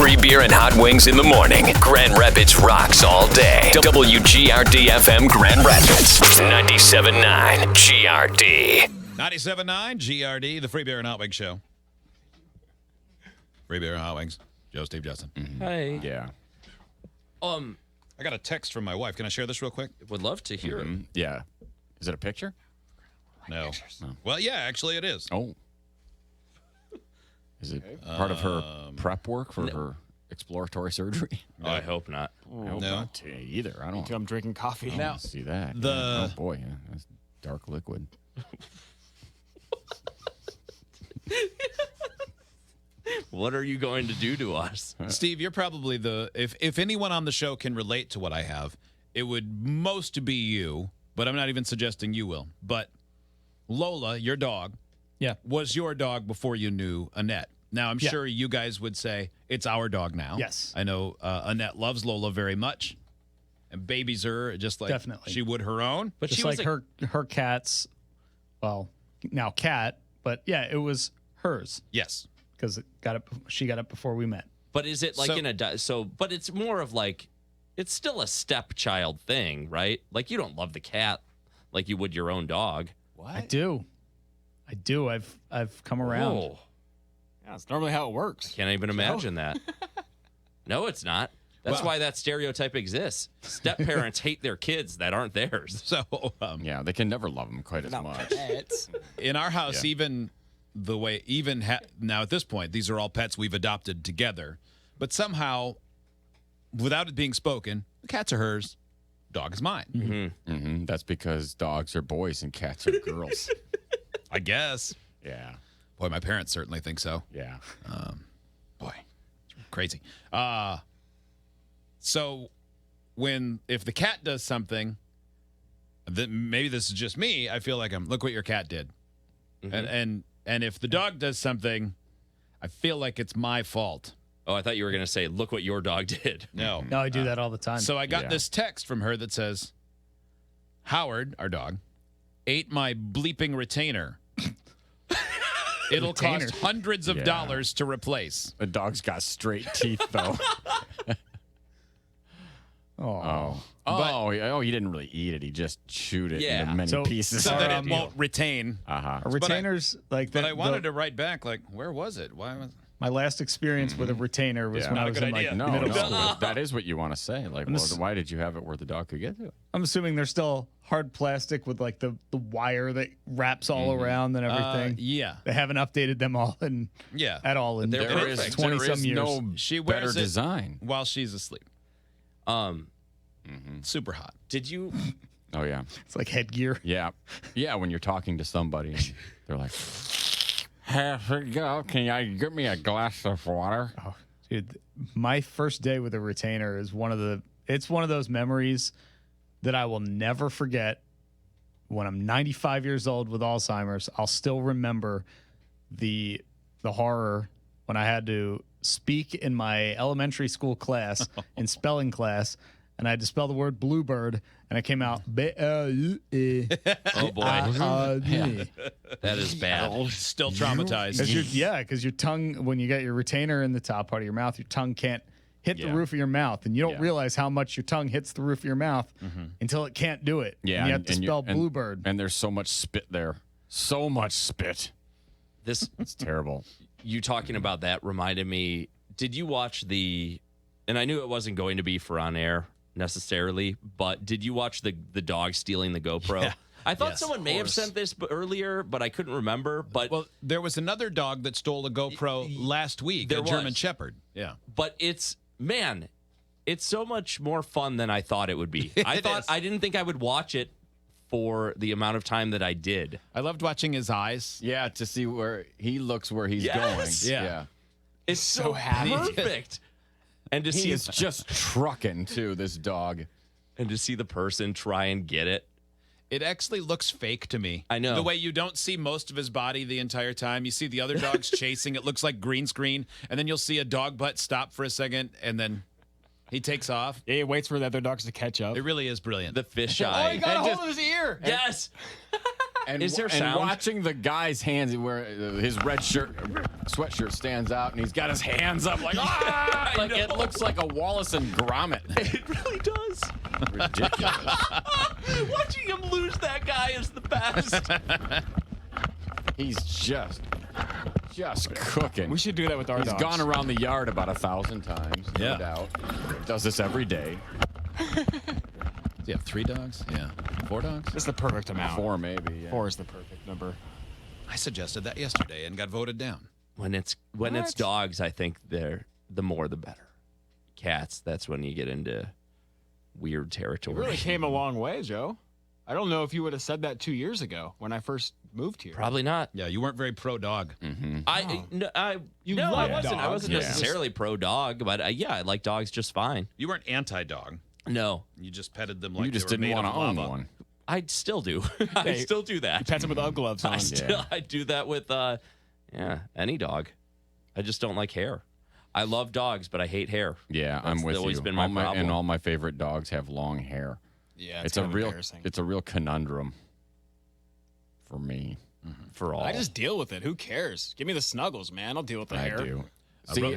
Free beer and hot wings in the morning. Grand Rapids rocks all day. WGRD FM Grand Rapids. 97.9 GRD. 97.9 GRD, the Free Beer and Hot Wings Show. Free Beer and Hot Wings. Joe, Steve, Justin. Hey. Yeah. I got a text from my wife. Can I share this real quick? Would love to hear it. Yeah. Is it a picture? No. Well, yeah, actually it is. Oh. Is it part of her prep work for her exploratory surgery? Oh, I hope not. I hope No. not either. I don't I'm drinking coffee. want to see that. the- Yeah. Oh, boy. Yeah. That's dark liquid. What are you going to do to us? Steve, you're probably if anyone on the show can relate to what I have, it would most be you, but I'm not even suggesting you will. But Lola, your dog, was your dog before you knew Annette. Now, I'm sure you guys would say it's our dog now. Yes. I know Annette loves Lola very much and babies her just like Definitely. she would her own. But Just she was like her cat's, well, now cat, but yeah, it was hers Yes. because she got it before we met. But is it like So- but it's more of like, it's still a stepchild thing, right? Like you don't love the cat like you would your own dog. What? I do. I've come around. Oh, Yeah, it's normally how it works. can't even imagine that. No, it's not. That's why that stereotype exists. Step parents hate their kids that aren't theirs. So Yeah, they can never love them quite as much. in our house, even the way, now at this point, these are all pets we've adopted together. But somehow, without it being spoken, the cats are hers, dog is mine. Mm-hmm. That's because dogs are boys and cats are girls. I guess. Yeah. Boy, my parents certainly think so. Yeah. Boy, it's crazy. So if the cat does something, then maybe this is just me, I feel like look what your cat did. And if the dog does something, I feel like it's my fault. Oh, I thought you were going to say, look what your dog did. No. No, I do that all the time. So I got Yeah. this text from her that says, Howard, our dog, ate my bleeping retainer. It'll cost hundreds of dollars to replace. The dog's got straight teeth, though. He didn't really eat it. He just chewed it into many pieces. So that it won't retain. Uh-huh. A retainer's like that. But I wanted to write back, like, where was it? Why was My last experience with a retainer was Yeah. when Not I a was good in like idea. No, middle no, school. that is what you want to say. Like, well, why did you have it where the dog could get to it? I'm assuming they're still hard plastic with like the wire that wraps all around and everything. yeah. They haven't updated them all Yeah. at all in They're There is, perfect. 20 there some is years. no She better wears it design. while she's asleep. Super hot. Did you? Oh, yeah. It's like headgear. Yeah. Yeah, when you're talking to somebody, and they're like, "Here you go. Can you get me a glass of water?" Oh, dude, my first day with a retainer is one of those memories that I will never forget. When I'm 95 years old with Alzheimer's, I'll still remember the horror when I had to speak in my elementary school class in spelling class, and I had to spell the word bluebird, and it came out Oh boy, that is bad. Still traumatized. Because your tongue, when you get your retainer in the top part of your mouth, your tongue can't hit the roof of your mouth, and you don't realize how much your tongue hits the roof of your mouth until it can't do it. Yeah. and you have to spell bluebird. And there's so much spit there. So much spit. This It's terrible. you talking about that reminded me. Did you watch and I knew it wasn't going to be for on air necessarily, but did you watch the dog stealing the GoPro? Yeah. I thought Yes, someone of may have course. sent this earlier, but I couldn't remember. But Well, there was another dog that stole a GoPro last week, There a German was. Shepherd. Yeah. but it's so much more fun than I thought it would be. I didn't think I would watch it for the amount of time that I did. I loved watching his eyes. Yeah, to see where he looks where he's Yes. going. Yeah. It's so perfect. And to He see is just trucking, too, this dog. and to see the person try and get it. It actually looks fake to me. I know. The way you don't see most of his body the entire time. You see the other dogs chasing. It looks like green screen. And then you'll see a dog butt stop for a second, and then he takes off. Yeah, he waits for the other dogs to catch up. It really is brilliant. The fisheye. got a hold of his ear. Yes. And, Is there and sound? watching the guy's hands where his red sweatshirt stands out, and he's got his hands up like, ah! Like it looks like a Wallace and Gromit. It really does. Ridiculous. Watching him lose that guy is the best. He's just cooking. We should do that with our He's dogs. gone around the yard about 1,000 times, no Yeah. doubt. Does this every day. Do you have 3 dogs? Yeah. 4 dogs? It's the perfect amount. 4 maybe. Yeah. 4 is the perfect number. I suggested that yesterday and got voted down. When it's dogs, I think the more the better. Cats, that's when you get into weird It territory. really came a long way, Joe. I don't know if you would have said that 2 years ago when I first moved here. Probably not. Yeah, you weren't very pro dog. I love wasn't. I dogs. wasn't Yeah. necessarily pro dog, but I like dogs just fine. You weren't anti dog. No, You just petted them like You just they were didn't made want to of own lava. one. I still do. I still do that. Pets him with Ugg gloves on. I do that with any dog. I just don't like hair. I love dogs, but I hate hair. Yeah, I'm That's with always you. been my problem. And all my favorite dogs have long hair. Yeah, It's a kind of real embarrassing. it's a real conundrum for me. For all. I just deal with it. Who cares? Give me the snuggles, man. I'll deal with the I hair. do.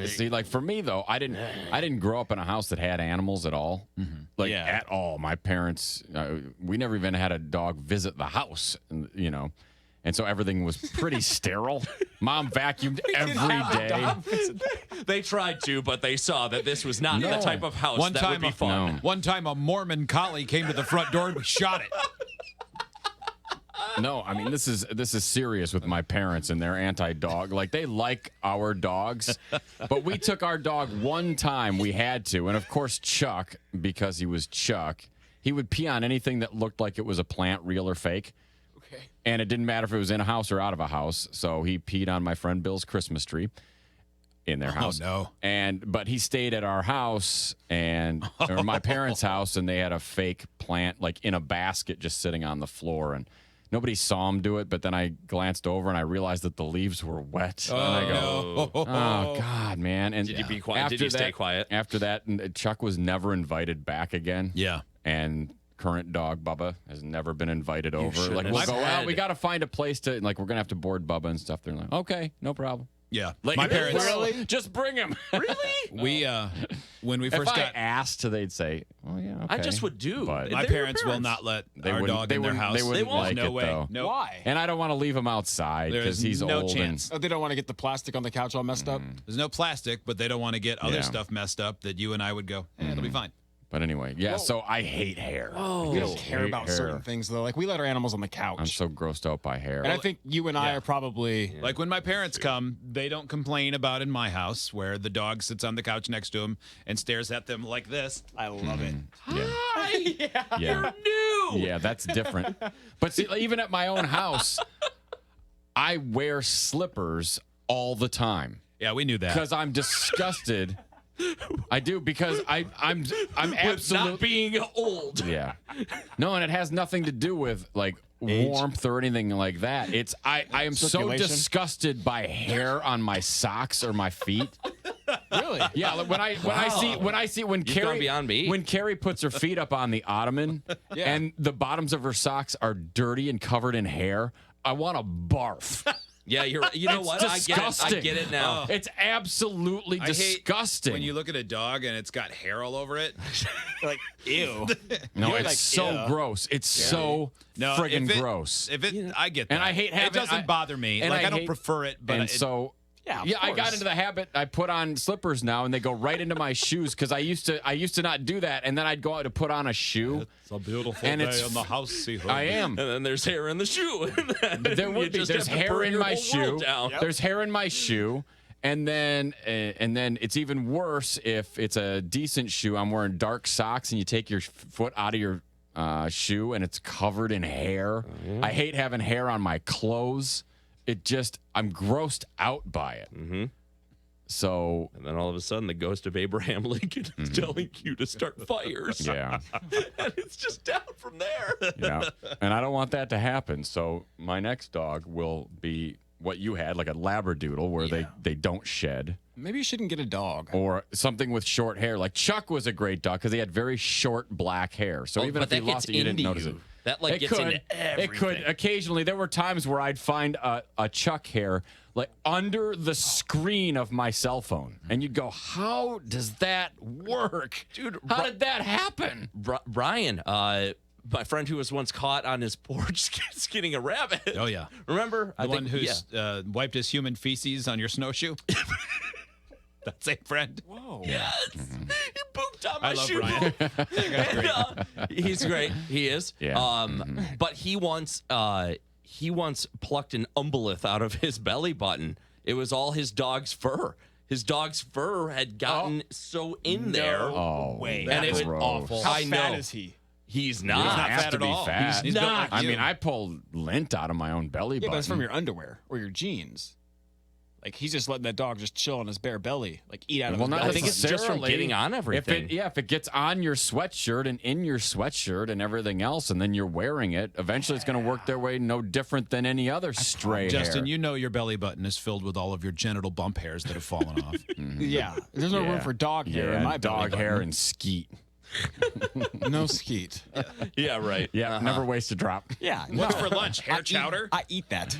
See, like for me though, I didn't grow up in a house that had animals at all, like Yeah. at all. My parents, we never even had a dog visit the house, and so everything was pretty sterile. Mom vacuumed every day. They tried to, but they saw that this was not the No. type of house One that time, would be fun. No. one time a Mormon collie came to the front door and we shot it. No, I mean this is serious with my parents and their anti-dog. Like they like our dogs, but we took our dog one time. We had to, and of course Chuck, because he was Chuck, he would pee on anything that looked like it was a plant, real or fake. Okay. And it didn't matter if it was in a house or out of a house. So he peed on my friend Bill's Christmas tree in their house. no. But he stayed at our house or my parents' house, and they had a fake plant like in a basket just sitting on the floor, and nobody saw him do it. But then I glanced over and I realized that the leaves were wet. And I go, oh God, man! And Did you be quiet? Did you stay quiet? After that, Chuck was never invited back again. Yeah. And current dog Bubba has never been invited over. should Like have we'll go said. out. We got to find a place to like. We're gonna have to board Bubba and stuff. They're like, okay, no problem. Yeah. Like, My parents, really? Just bring him. we when we If first I got asked, they'd say, "Oh yeah, okay." I just would do. But my They're your parents will parents. not let They our wouldn't- dog they in their wouldn't- house. they wouldn't There's like no it, way. though. No. Why? and I don't want to leave him outside There because is he's no old. chance. Oh, they don't want to get the plastic on the couch all messed up? There's no plastic, but they don't want to get other Yeah. stuff messed up that you and I would go, it'll be fine. But anyway, yeah. So I hate hair. We don't care hate about hair. certain things, though. Like, we let our animals on the couch. I'm so grossed out by hair. and I think you and I Yeah. are probably... Like when my parents come, they don't complain about in my house where the dog sits on the couch next to them and stares at them like this. I love it. yeah. You're new. Yeah, that's different. But see, even at my own house, I wear slippers all the time Yeah, we knew that. because I'm disgusted. I do because I'm With absolutely not being old. yeah. No, and it has nothing to do with like warmth or anything like that. It's I am so Circulation? disgusted by hair on my socks or my feet. Really? Yeah, like when I see when You've Carrie gone beyond me. when Carrie puts her feet up on the ottoman Yeah. and the bottoms of her socks are dirty and covered in hair, I want to barf. Yeah, you know It's what? I disgusting. get it now. It's absolutely I hate disgusting. when you look at a dog and it's got hair all over it. Like, ew. no, You're it's like, so ew. gross. It's so No, friggin' if it- gross. If it, I get that. And I hate having- it. Doesn't I- bother me. and Like I I don't hate- prefer it, but and it, so Yeah, of I got course. into the habit. I put on slippers now, and they go right into my shoes because I used to not do that, and then I'd go out to put on a shoe. it's a beautiful And day it's- in the house. I am. And then there's hair in the shoe. There would be. There's hair in my shoe. Down. There's hair in my shoe, and then it's even worse if it's a decent shoe. I'm wearing dark socks, and you take your foot out of your shoe, and it's covered in hair. I hate having hair on my clothes. I'm grossed out by it. Mm-hmm. So And then all of a sudden, the ghost of Abraham Lincoln is telling you to start fires. yeah. And it's just down from there. Yeah. And I don't want that to happen. So my next dog will be what you had, like a Labradoodle, where they don't shed, Maybe you shouldn't get a dog. or something with short hair. Like Chuck was a great dog because he had very short black hair. So even but if he that lost gets it, you didn't into notice you. it. That like gets into everything. It could. Occasionally, there were times where I'd find a chuck hair like under the screen of my cell phone, and you'd go, "How does that work, Dude, How did that happen?" Brian, my friend who was once caught on his porch skinning a rabbit. Oh, yeah. Remember? The one who's wiped his human feces on your snowshoe? That same friend? Whoa. Yes. He pooped on my I love shoe. Brian. And, he's great. He is. Yeah. But he once plucked an umbilith out of his belly button. It was all his dog's fur. His dog's fur had gotten so in there. Oh, way. And it was gross. awful. How I fat know. is he? He's He not. does not has fat to at be all. fat. He's built not. like I you. mean, I pull lint out of my own belly Yeah, button. but it's from your underwear or your jeans. Like he's just letting that dog just chill on his bare belly, like eat out of Well, his not belly. I think it's just from necessarily. getting on everything. If it gets on your sweatshirt and in your sweatshirt and everything else, and then you're wearing it, eventually it's going to work their way no different than any other stray Justin, hair. you know your belly button is filled with all of your genital bump hairs that have fallen off. Yeah, there's no room Yeah. for dog hair in yeah, my belly dog hair and skeet. button. No skeet. Yeah, right. Yeah, never waste a drop. Yeah, What's no. for lunch? Hair chowder? I eat that.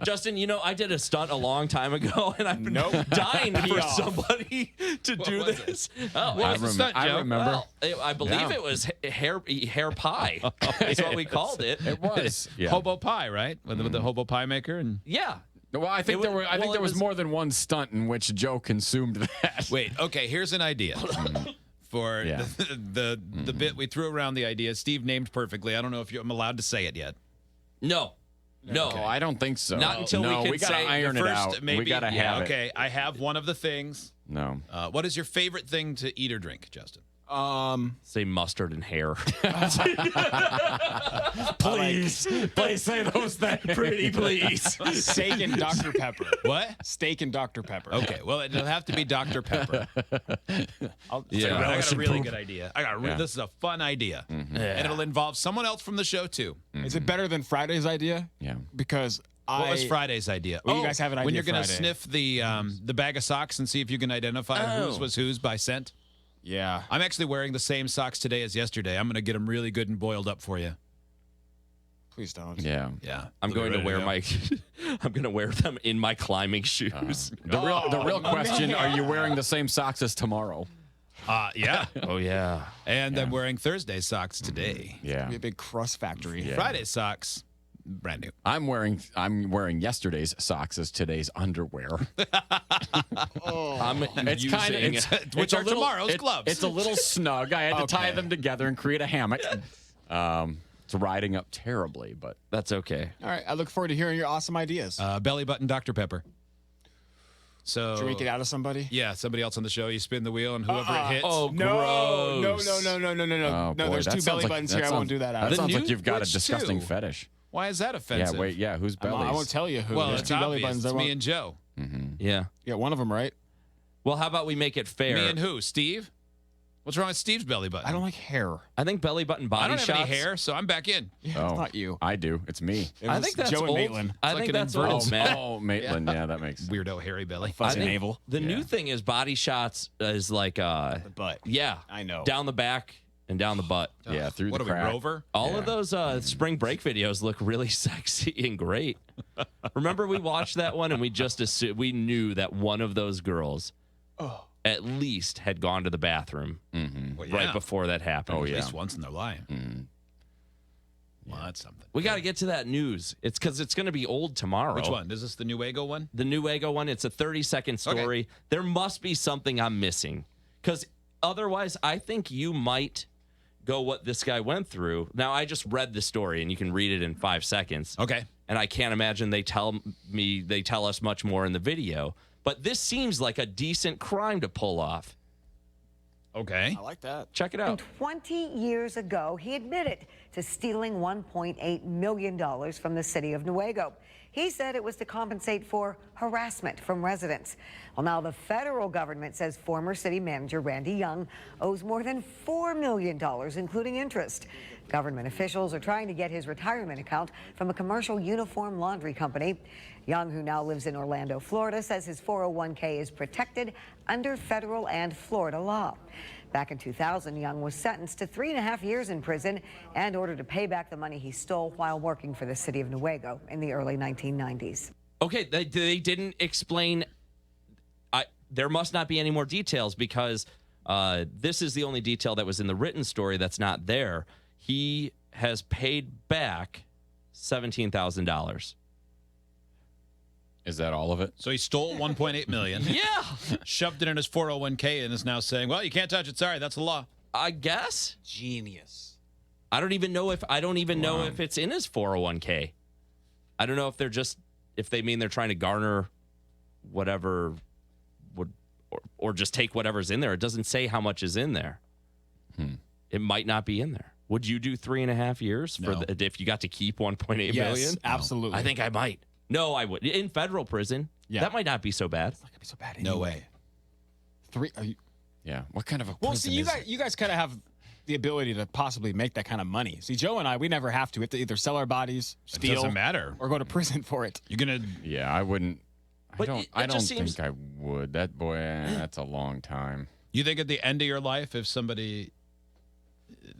Justin, you know, I did a stunt a long time ago, and I've been dying for off. somebody to do was this. Oh, What was the stunt, I Joe? remember. Well, I believe Yeah. it was hair pie. That's what we called it. It was. Yeah. Hobo pie, right? With the hobo pie maker and Yeah. Well, I think It there was- were. I think well, there it was was- more than one stunt in which Joe consumed that. Wait, okay, here's an idea. For Yeah. the bit we threw around the idea, Steve named perfectly. I don't know if I'm allowed to say it yet. No. No. Oh, I don't think so. Not until no, we can gotta say the iron it First, out. maybe. we gotta yeah, have it. okay, I have one of the things. No. What is your favorite thing to eat or drink, Justin? Say mustard and hair. Please, please say those things. Pretty please. Steak and Dr. Pepper. What? Steak and Dr. Pepper. Okay, well, it'll have to be Dr. Pepper. Yeah. I got a really good idea. Yeah. This is a fun idea, and it'll involve someone else from the show too. Is it better than Friday's idea? Yeah. Because What was Friday's idea? Well, you guys have an when idea you're gonna Friday. sniff the bag of socks and see if you can identify whose was whose by scent. Yeah. I'm actually wearing the same socks today as yesterday. I'm gonna get them really good and boiled up for you. Please don't. Yeah. Yeah, I'm going to wear my I'm going to wear them in my climbing shoes. The real question: are you wearing the same socks as tomorrow? Yeah, Oh yeah. and I'm wearing Thursday socks today. Yeah. Be a big crust factory. Yeah. Friday socks, brand new. I'm wearing yesterday's socks as today's underwear. I'm It's using kind of Which are tomorrow's gloves. It's a little snug. I had to tie Okay. them together and create a hammock. It's riding up terribly, but That's okay. All right. I look forward to hearing your awesome ideas. Belly button Dr. Pepper. So Should we get out of somebody? Yeah, somebody else on the show. You spin the wheel, and whoever it hits. Oh, No, gross. no. oh, No, boy, there's that two sounds belly like- buttons that here. I sounds- won't do that That out. sounds like you've got a Which disgusting two? fetish. Why is that offensive? Yeah, wait, yeah, who's bellies? I won't tell you who. Well, There's it's two belly obvious. buttons. It's I me won't- and Joe. Yeah. Yeah, one of them, right? Well, how about we make it fair? Me and who? Steve? What's wrong with Steve's belly button? I don't like hair. I think belly button body I don't have shots. any hair, so I'm back in. Yeah, it's not you. I do. It's me. It I was think that's Joe and old. Maitland. I It's think like an that's inverted old, man. Oh, Maitland. Yeah, that makes. Weirdo hairy belly. I Fuzzy think navel. the new thing is body shots is like Butt. yeah, I know. down the back and down the butt. Yeah, through What the are we, crack. Rover? All of those spring break videos look really sexy and great. Remember we watched that one and we just assumed, we knew that one of those girls at least had gone to the bathroom Well, yeah. right before that happened. Oh, At yeah. least once in their life. Well, that's something. We got to get to that news. It's because it's going to be old tomorrow. Which one? Is this the Newego one? The Newego one. It's a 30-second story. There must be something I'm missing because otherwise I think you might go what this guy went through. Now, I just read the story and you can read it in 5 seconds. Okay. And I can't imagine they tell us much more in the video. But this seems like a decent crime to pull off. Okay. I like that. Check it And out. 20 years ago, he admitted to stealing $1.8 million from the city of Newego. He said it was to compensate for harassment from residents. Well, now the federal government says former city manager Randy Young owes more than $4 million, including interest. Government officials are trying to get his retirement account from a commercial uniform laundry company. Young, who now lives in Orlando, Florida, says his 401k is protected under federal and Florida law. Back in 2000, Young was sentenced to 3.5 years in prison and ordered to pay back the money he stole while working for the city of Newaygo in the early 1990s. Okay, they didn't explain. There must not be any more details because this is the only detail that was in the written story that's not there. He has paid back $17,000. Is that all of it? So he stole $1.8 million. Yeah. Shoved it in his 401k and is now saying, well, you can't touch it. Sorry, that's the law. I guess. Genius. I don't even know if it's in his 401k. I don't know if if they mean they're trying to garner whatever or just take whatever's in there. It doesn't say how much is in there. It might not be in there. Would you do 3.5 years if you got to keep 1.8 million? Yes, absolutely. I think I might. No, I would. In federal prison, that might not be so bad. It's not gonna be so bad. No anyway. way. Yeah. What kind of a Well, prison see, is you guys kind of have the ability to possibly make that kind of money. See, Joe and I, we never have to. We have to either sell our bodies, steal, It doesn't matter. or go to prison for it. You're going to. Yeah, I wouldn't. But I don't think I would. That boy, that's a long time. You think at the end of your life, if somebody.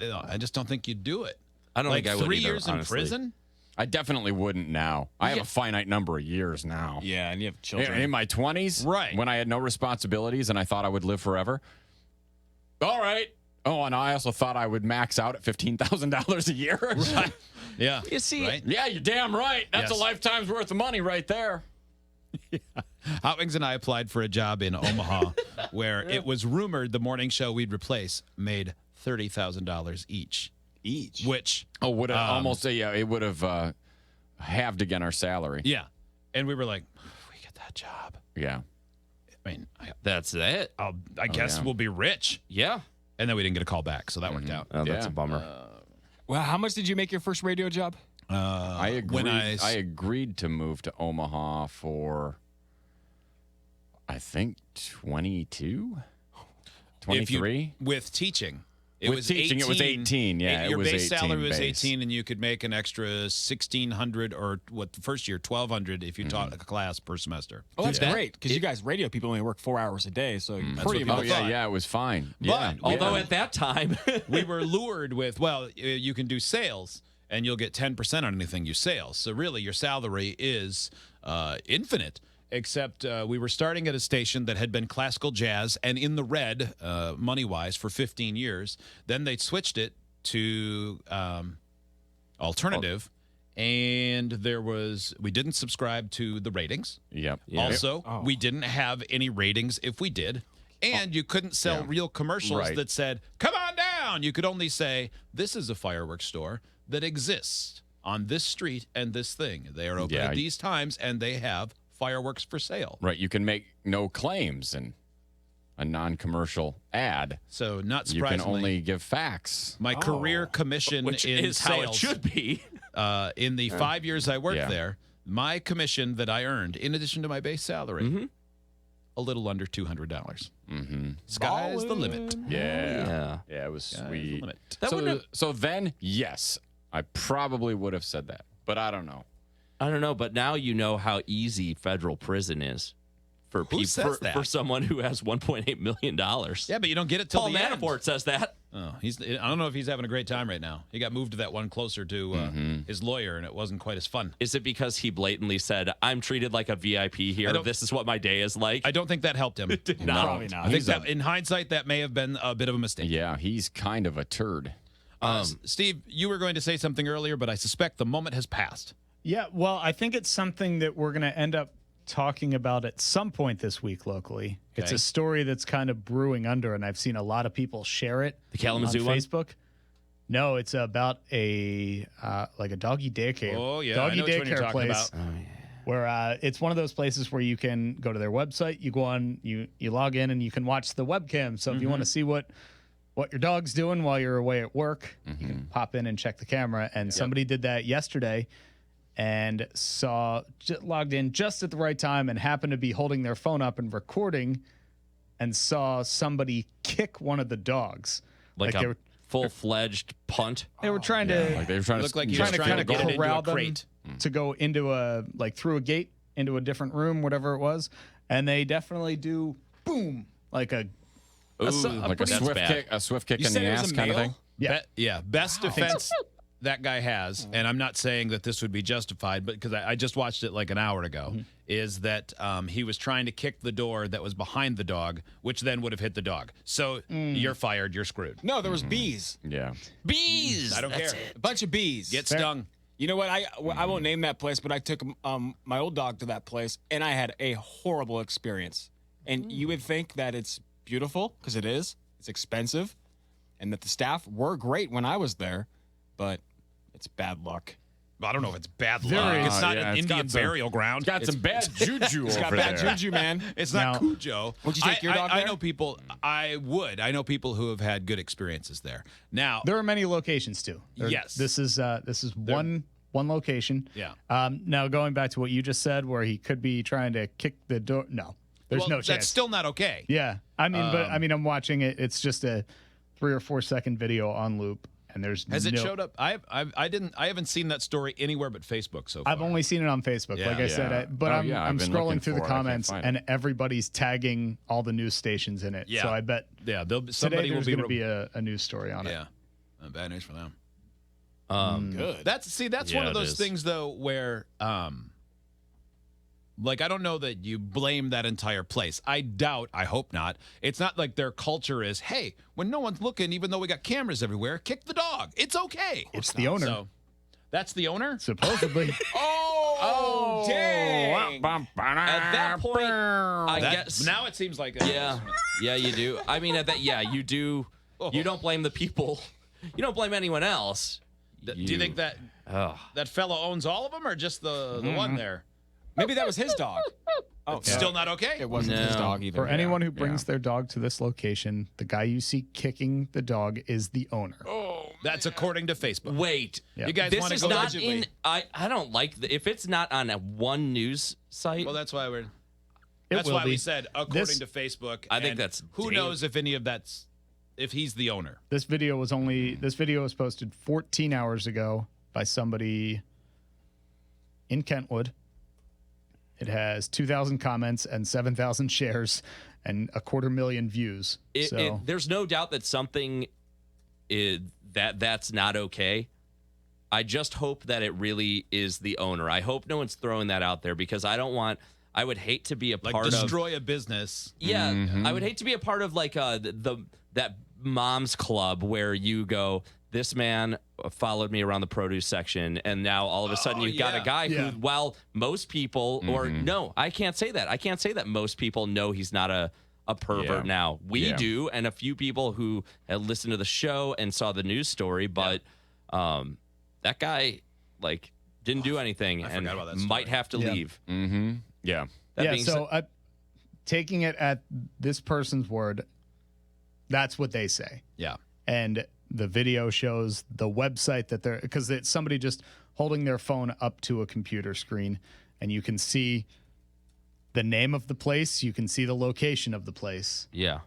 I just don't think you'd do it. I don't like think I would 3 either, years in honestly. prison? I definitely wouldn't now. I have Yeah. a finite number of years now. Yeah, and you have children. In my 20s, Right. when I had no responsibilities and I thought I would live forever. All right. Oh, and I also thought I would max out at $15,000 a year. Right. Yeah. You see, right? Yeah, you're damn right. That's Yes. a lifetime's worth of money right there. Hot Wings and I applied for a job in Omaha where it was rumored the morning show we'd replace made $30,000 each. Which would have almost it would have halved again our salary. Yeah. And we were like, if we get that job, Yeah. I mean, that's it. I guess yeah. we'll be rich. Yeah. And then we didn't get a call back, so that worked out. Oh, that's Yeah. a bummer. Well, how much did you make your first radio job? I agreed. when I agreed to move to Omaha for, I think, 22, 23. With teaching. With teaching, it was 18. Yeah, your it was base 18 salary was base. 18, and you could make an extra $1,600 or what? The first year, $1,200 if you taught a class per semester. Oh, that's great because you guys radio people only work 4 hours a day, so pretty what much. people Oh yeah, thought. yeah, it was fine. But Yeah, Although yeah. at that time, We were lured with, well, you can do sales, and you'll get 10% on anything you sell. So really, your salary is infinite. Except we were starting at a station that had been classical jazz and in the red, money-wise, for 15 years. Then they switched it to alternative, and we didn't subscribe to the ratings. Yep. Also, we didn't have any ratings if we did. And you couldn't sell real commercials Right. that said, come on down. You could only say, this is a fireworks store that exists on this street and this thing. They are open at these times, and they have fireworks for sale. Right. You can make no claims in a non-commercial ad. So not You surprisingly, can only give facts. my career commission which in is how it sales, should be. in the 5 years I worked Yeah. there, my commission that I earned, in addition to my base salary, a little under $200. Sky's the limit. Yeah. Yeah, it was Sky's the sweet. limit. So then, yes, I probably would have said that, but I don't know. I don't know, but now you know how easy federal prison is for people says that? for someone who has $1.8 million. Yeah, but you don't get it till Paul the Manafort end. says that. Oh, I don't know if he's having a great time right now. He got moved to that one closer to his lawyer, and it wasn't quite as fun. Is it because he blatantly said, I'm treated like a VIP here. don't- This is what my day is like? I don't think that helped him. No. Probably not. I think that in hindsight, that may have been a bit of a mistake. Yeah, he's kind of a turd. Steve, you were going to say something earlier, but I suspect the moment has passed. Yeah, well, I think it's something that we're going to end up talking about at some point this week locally. It's Okay. a story that's kind of brewing under, and I've seen a lot of people share it The Kalamazoo on one? Facebook. No, it's about a like a doggy daycare. Oh, yeah, I doggy know which one you're daycare talking place. about. Where it's one of those places where you can go to their website, you go on, you log in, and you can watch the webcam. So if you want to see what your dog's doing while you're away at work, you can pop in and check the camera. And somebody did that yesterday and logged in just at the right time and happened to be holding their phone up and recording and saw somebody kick one of the dogs. like they a were, full-fledged punt? they were trying to Like they were trying Looked to like he trying was to trying kind to of get it into corral a them crate. to go into through a gate into a different room, whatever it was, and they definitely do boom like a Ooh, Like a that's swift bad. kick, You in said the it was ass a kind of male? thing. Yeah. Best defense that guy has, and I'm not saying that this would be justified, but because I just watched it like an hour ago, is that he was trying to kick the door that was behind the dog, which then would have hit the dog. So you're fired. You're screwed. No, there was bees. Yeah. Bees. I don't care. A bunch of bees. Get stung. You know what? I won't name that place, but I took my old dog to that place, and I had a horrible experience. And you would think that it's beautiful, because it is. It's expensive, and that the staff were great when I was there, but it's bad luck. I don't know if it's bad luck. Very- It's not yeah, an it's got Indian some- burial ground. Got some bad juju It's over got bad there. juju, man. It's not Now- Cujo. Would you take your dog I there? know people. I would. I know people who have had good experiences there. Now, There are many locations too. Yes. This is one location. Yeah. Now going back to what you just said, where he could be trying to kick the door. No, there's well, no chance. That's still not okay. Yeah, I mean, but I mean, I'm watching it. It's just a 3 or 4 second video on loop, and there's Has it no- showed up? I haven't seen that story anywhere but Facebook so far. I've only seen it on Facebook, Yeah. like I said, Yeah. but Oh, I'm yeah, I've been looking scrolling through the for it. I can't comments, find and it. everybody's tagging all the news stations in it. Yeah. So I bet Yeah, there'll be, today somebody will there's be. going to be a news story on it. Yeah, bad news for them. Good. That's Yeah, one of it those is. things though where like I don't know that you blame that entire place. I hope not. It's not like their culture is, hey, when no one's looking, even though we got cameras everywhere, kick the dog. It's okay. It's the owner, So that's the owner? supposedly. Oh, dang. At that point, I That- guess. now it seems like Yeah, you do. I mean, at that, you do. You don't blame the people. You don't blame anyone else. Do you think that that fellow owns all of them or just the one there? Maybe that was his dog. Oh, Still not okay? It wasn't his No. dog either. For anyone who brings their dog to this location, the guy you see kicking the dog is the owner. That's according to Facebook. Wait, You guys this want to is go not allegedly? in. I don't like if it's not on one news site. Well, that's why It that's will why we be. said according This- to Facebook. I think and that's who knows if any of that's if he's the owner. This video was posted 14 hours ago by somebody in Kentwood. It has 2,000 comments and 7,000 shares and 250,000 views. There's no doubt that something that's not okay. I just hope that it really is the owner. I hope no one's throwing that out there because I would hate to be a Like part of. destroy a business. Yeah, I would hate to be a part of like that mom's club where you go, this man followed me around the produce section, and now all of a sudden you've got a guy who, while most people, or no, I can't say that. I can't say that most people know he's not a pervert now. We do, and a few people who had listened to the show and saw the news story, but that guy like didn't do anything and forgot about that might story. have to leave. Mm-hmm. Yeah. That being said- taking it at this person's word, that's what they say. Yeah. And the video shows the website that they're, because it's somebody just holding their phone up to a computer screen, and you can see the name of the place, you can see the location of the place. Yeah.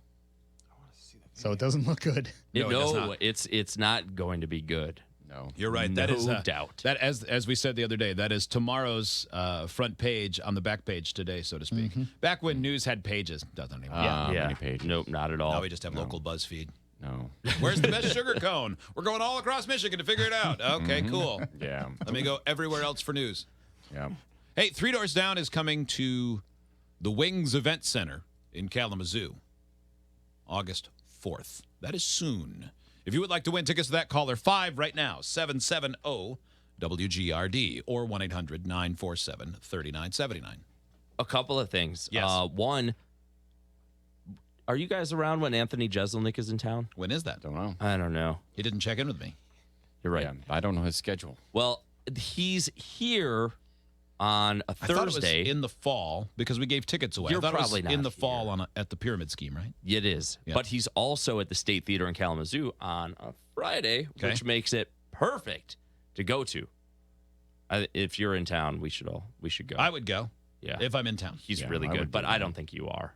So it doesn't look good. No, it does not. It's not going to be good. No. You're right. No That is doubt. That as we said the other day, that is tomorrow's front page on the back page today, so to speak. Back when news had pages, doesn't anymore. Many pages. Nope, not at all. Now we just have local BuzzFeed. No. Where's the best sugar cone? We're going all across Michigan to figure it out. Okay, cool. Yeah. Let me go everywhere else for news. Yeah. Hey, Three Doors Down is coming to the Wings Event Center in Kalamazoo, August 4th. That is soon. If you would like to win tickets to that, call their 5 right now, 770-WGRD or 1-800-947-3979. A couple of things. Yes. One, are you guys around when Anthony Jeselnik is in town? When is that? Don't know. I don't know. He didn't check in with me. You're right. Yeah. I don't know his schedule. Well, he's here on a I thought Thursday. it was in the fall because we gave tickets away. You're I thought probably it was in not the fall here. at the Pyramid Scheme, right? It is. Yeah. But he's also at the State Theater in Kalamazoo on a Friday, Okay. which makes it perfect to go to. If you're in town, we should go. I would go Yeah. if I'm in town. He's Yeah, really I good, would but do I that. don't think you are.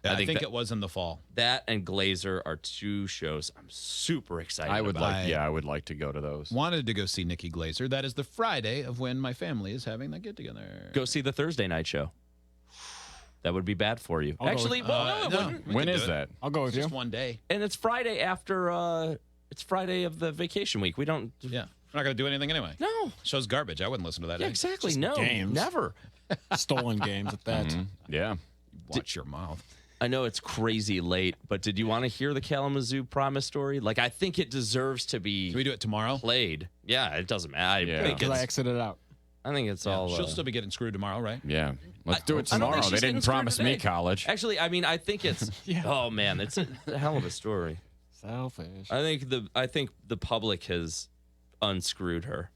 I think that, it was in the fall. that and Glazer are two shows I'm super excited I would about. I would like to go to those. Wanted to go see Nikki Glazer. That is the Friday of when my family is having that get together. Go see the Thursday night show. That would be bad for you. I'll go Actually, with- well, no, it no. wouldn't. We When could is do it. that? I'll go with Just you. one day. And it's Friday after. It's Friday of the vacation week. We don't. Yeah. We're not going to do anything anyway. No. Show's garbage. I wouldn't listen to that. Yeah, eh? exactly. Just No. games. Never. Stolen games at that. Yeah. Watch your mouth. I know it's crazy late, but did you want to hear the Kalamazoo promise story? Like, I think it deserves to be Can we do it tomorrow? played. Yeah, it doesn't matter. Yeah. I think Because I it's, exited out. I think it's all. She'll still be getting screwed tomorrow, right? Yeah. Let's do it I don't think tomorrow. she's They getting didn't screwed promise me today. college. Actually, I mean, I think it's. Oh man, it's a hell of a story. Selfish. I think the public has unscrewed her.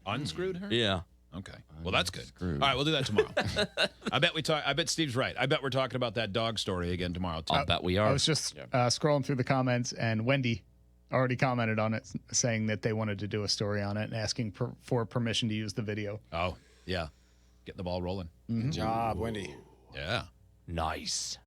Unscrewed her? Yeah. Okay. Well, that's good. Unscrewed. All right, we'll do that tomorrow. I bet Steve's right. I bet we're talking about that dog story again tomorrow too. I'll bet we I are. was just scrolling through the comments, and Wendy already commented on it, saying that they wanted to do a story on it and asking for permission to use the video. Oh, yeah. Getting the ball rolling. Good job, Wendy. Yeah. Nice.